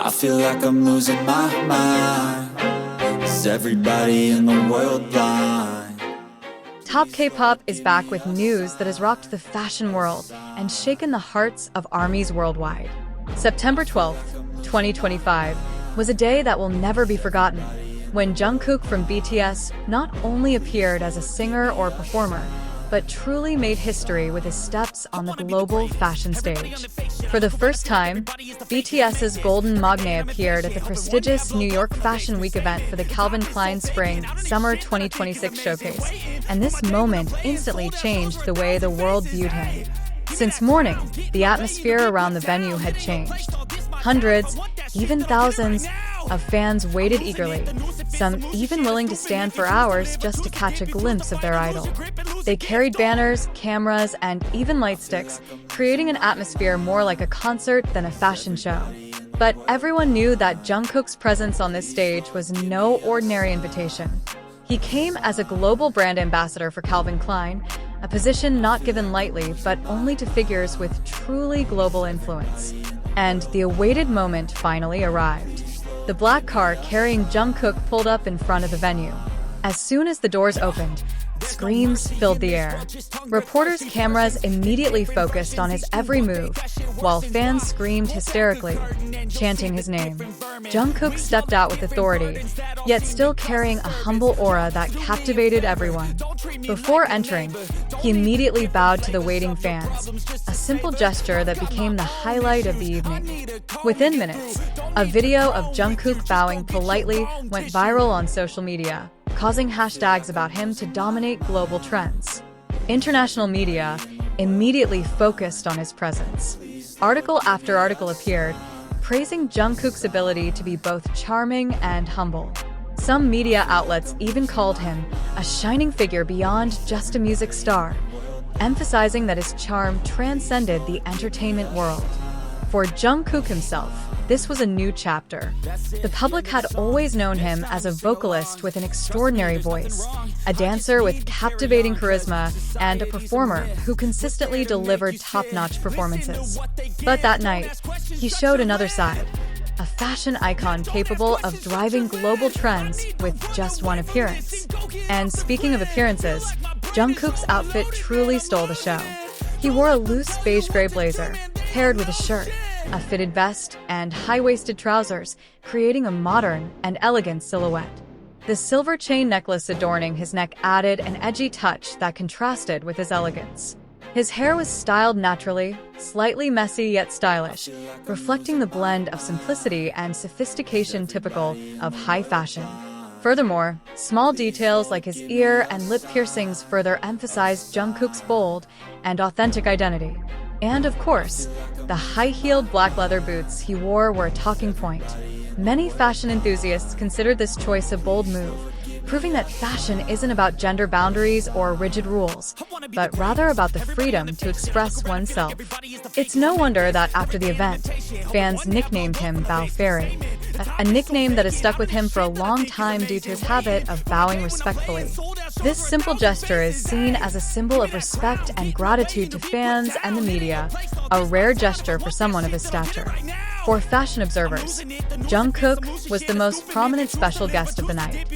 I feel like I'm losing my mind. Is everybody in the world blind? Top K-pop is back with news that has rocked the fashion world and shaken the hearts of armies worldwide. September 12th, 2025, was a day that will never be forgotten, when Jungkook from BTS not only appeared as a singer or performer, but truly made history with his steps on the global fashion stage. For the first time, BTS's Golden Magne appeared at the prestigious New York Fashion Week event for the Calvin Klein Spring/Summer 2026 showcase, and this moment instantly changed the way the world viewed him. Since morning, the atmosphere around the venue had changed. Hundreds, even thousands, of fans waited eagerly, some even willing to stand for hours just to catch a glimpse of their idol. They carried banners, cameras, and even light sticks, creating an atmosphere more like a concert than a fashion show. But everyone knew that Jungkook's presence on this stage was no ordinary invitation. He came as a global brand ambassador for Calvin Klein, a position not given lightly but only to figures with truly global influence. And the awaited moment finally arrived. The black car carrying Jungkook pulled up in front of the venue. As soon as the doors opened, screams filled the air. Reporters' cameras immediately focused on his every move, while fans screamed hysterically, chanting his name. Jungkook stepped out with authority, yet still carrying a humble aura that captivated everyone. Before entering, he immediately bowed to the waiting fans, a simple gesture that became the highlight of the evening. Within minutes, a video of Jungkook bowing politely went viral on social media, causing hashtags about him to dominate global trends. International media immediately focused on his presence. Article after article appeared, praising Jungkook's ability to be both charming and humble. Some media outlets even called him a shining figure beyond just a music star, emphasizing that his charm transcended the entertainment world. For Jungkook himself, this was a new chapter. The public had always known him as a vocalist with an extraordinary voice, a dancer with captivating charisma, and a performer who consistently delivered top-notch performances. But that night, he showed another side, a fashion icon capable of driving global trends with just one appearance. And speaking of appearances, Jungkook's outfit truly stole the show. He wore a loose beige-gray blazer, paired with a shirt, a fitted vest, and high-waisted trousers, creating a modern and elegant silhouette. The silver chain necklace adorning his neck added an edgy touch that contrasted with his elegance. His hair was styled naturally, slightly messy yet stylish, reflecting the blend of simplicity and sophistication typical of high fashion. Furthermore, small details like his ear and lip piercings further emphasized Jungkook's bold and authentic identity. And of course, the high-heeled black leather boots he wore were a talking point. Many fashion enthusiasts considered this choice a bold move, proving that fashion isn't about gender boundaries or rigid rules, but rather about the freedom to express oneself. It's no wonder that after the event, fans nicknamed him Bow Fairy, a nickname that has stuck with him for a long time due to his habit of bowing respectfully. This simple gesture is seen as a symbol of respect and gratitude to fans and the media, a rare gesture for someone of his stature. For fashion observers, Jungkook was the most prominent special guest of the night.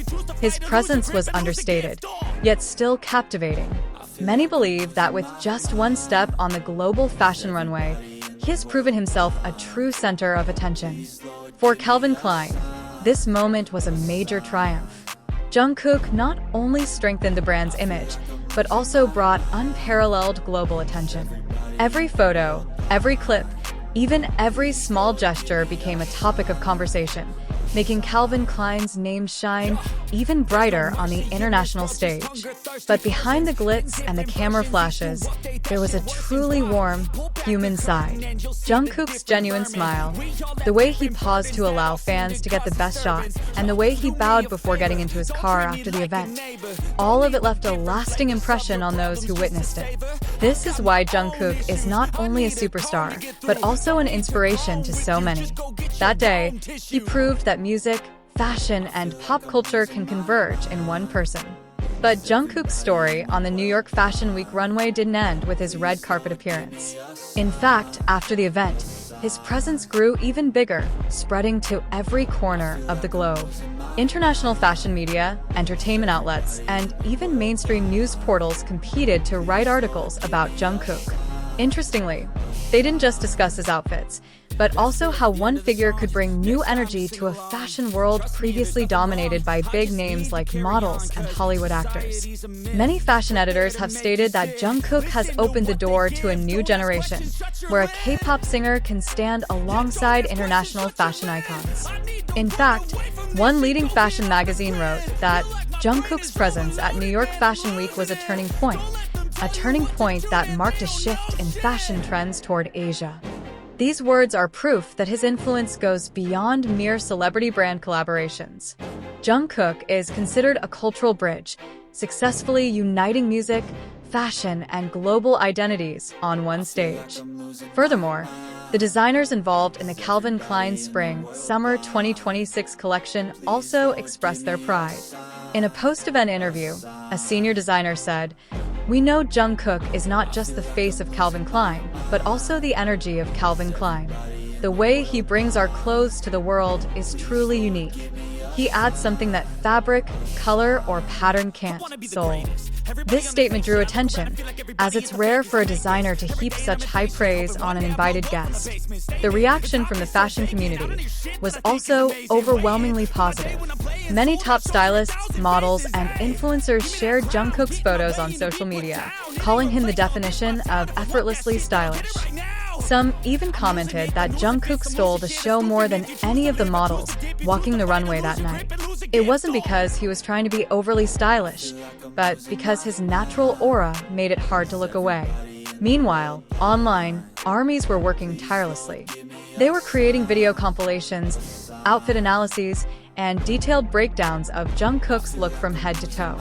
His presence was understated, yet still captivating. Many believe that with just one step on the global fashion runway, he has proven himself a true center of attention. For Calvin Klein, this moment was a major triumph. Jungkook not only strengthened the brand's image, but also brought unparalleled global attention. Every photo, every clip, even every small gesture became a topic of conversation, making Calvin Klein's name shine even brighter on the international stage. But behind the glitz and the camera flashes, there was a truly warm, human side. Jungkook's genuine smile, the way he paused to allow fans to get the best shot, and the way he bowed before getting into his car after the event, all of it left a lasting impression on those who witnessed it. This is why Jungkook is not only a superstar, but also an inspiration to so many. That day, he proved that music, fashion, and pop culture can converge in one person. But Jungkook's story on the New York Fashion Week runway didn't end with his red carpet appearance. In fact, after the event, his presence grew even bigger, spreading to every corner of the globe. International fashion media, entertainment outlets, and even mainstream news portals competed to write articles about Jungkook. Interestingly, they didn't just discuss his outfits, but also how one figure could bring new energy to a fashion world previously dominated by big names like models and Hollywood actors. Many fashion editors have stated that Jungkook has opened the door to a new generation, where a K-pop singer can stand alongside international fashion icons. In fact, one leading fashion magazine wrote that Jungkook's presence at New York Fashion Week was a turning point that marked a shift in fashion trends toward Asia. These words are proof that his influence goes beyond mere celebrity brand collaborations. Jungkook is considered a cultural bridge, successfully uniting music, fashion, and global identities on one stage. Furthermore, the designers involved in the Calvin Klein Spring/Summer 2026 collection also expressed their pride. In a post-event interview, a senior designer said, "We know Jungkook is not just the face of Calvin Klein, but also the energy of Calvin Klein. The way he brings our clothes to the world is truly unique. He adds something that fabric, color, or pattern can't soul." This statement drew attention, as it's rare for a designer to heap such high praise on an invited guest. The reaction from the fashion community was also overwhelmingly positive. Many top stylists, models, and influencers shared Jungkook's photos on social media, calling him the definition of effortlessly stylish. Some even commented that Jungkook stole the show more than any of the models walking the runway that night. It wasn't because he was trying to be overly stylish, but because his natural aura made it hard to look away. Meanwhile, online, armies were working tirelessly. They were creating video compilations, outfit analyses, and detailed breakdowns of Jungkook's look from head to toe.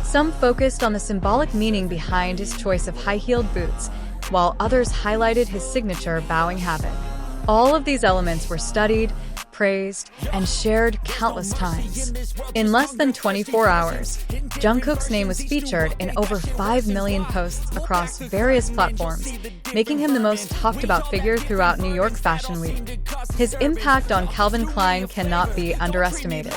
Some focused on the symbolic meaning behind his choice of high-heeled boots, while others highlighted his signature bowing habit. All of these elements were studied, praised, and shared countless times. In less than 24 hours, Jungkook's name was featured in over 5 million posts across various platforms, making him the most talked about figure throughout New York Fashion Week. His impact on Calvin Klein cannot be underestimated.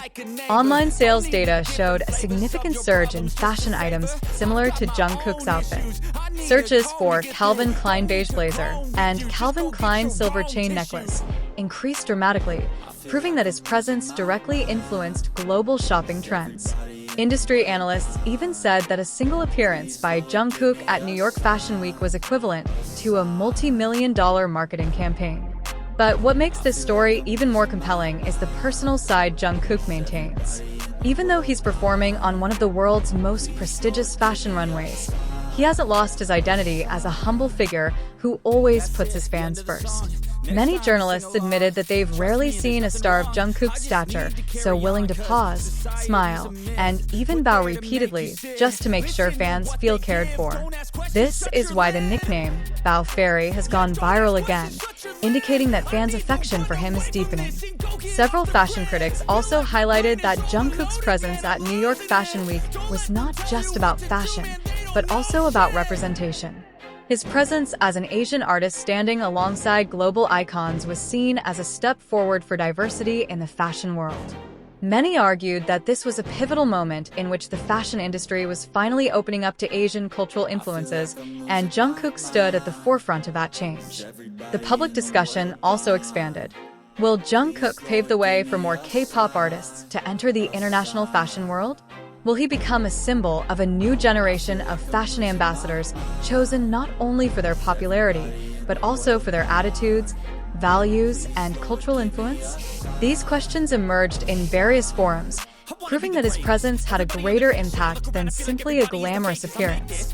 Online sales data showed a significant surge in fashion items similar to Jungkook's outfit. Searches for Calvin Klein beige blazer and Calvin Klein silver chain necklace increased dramatically, proving that his presence directly influenced global shopping trends. Industry analysts even said that a single appearance by Jungkook at New York Fashion Week was equivalent to a multi-million-dollar marketing campaign. But what makes this story even more compelling is the personal side Jungkook maintains. Even though he's performing on one of the world's most prestigious fashion runways, he hasn't lost his identity as a humble figure who always puts his fans first. Many journalists admitted that they've rarely seen a star of Jungkook's stature so willing to pause, smile, and even bow repeatedly just to make sure fans feel cared for. This is why the nickname, Bow Fairy, has gone viral again, indicating that fans' affection for him is deepening. Several fashion critics also highlighted that Jungkook's presence at New York Fashion Week was not just about fashion, but also about representation. His presence as an Asian artist standing alongside global icons was seen as a step forward for diversity in the fashion world. Many argued that this was a pivotal moment in which the fashion industry was finally opening up to Asian cultural influences, and Jungkook stood at the forefront of that change. The public discussion also expanded. Will Jungkook pave the way for more K-pop artists to enter the international fashion world? Will he become a symbol of a new generation of fashion ambassadors chosen not only for their popularity, but also for their attitudes, values, and cultural influence? These questions emerged in various forums, proving that his presence had a greater impact than simply a glamorous appearance.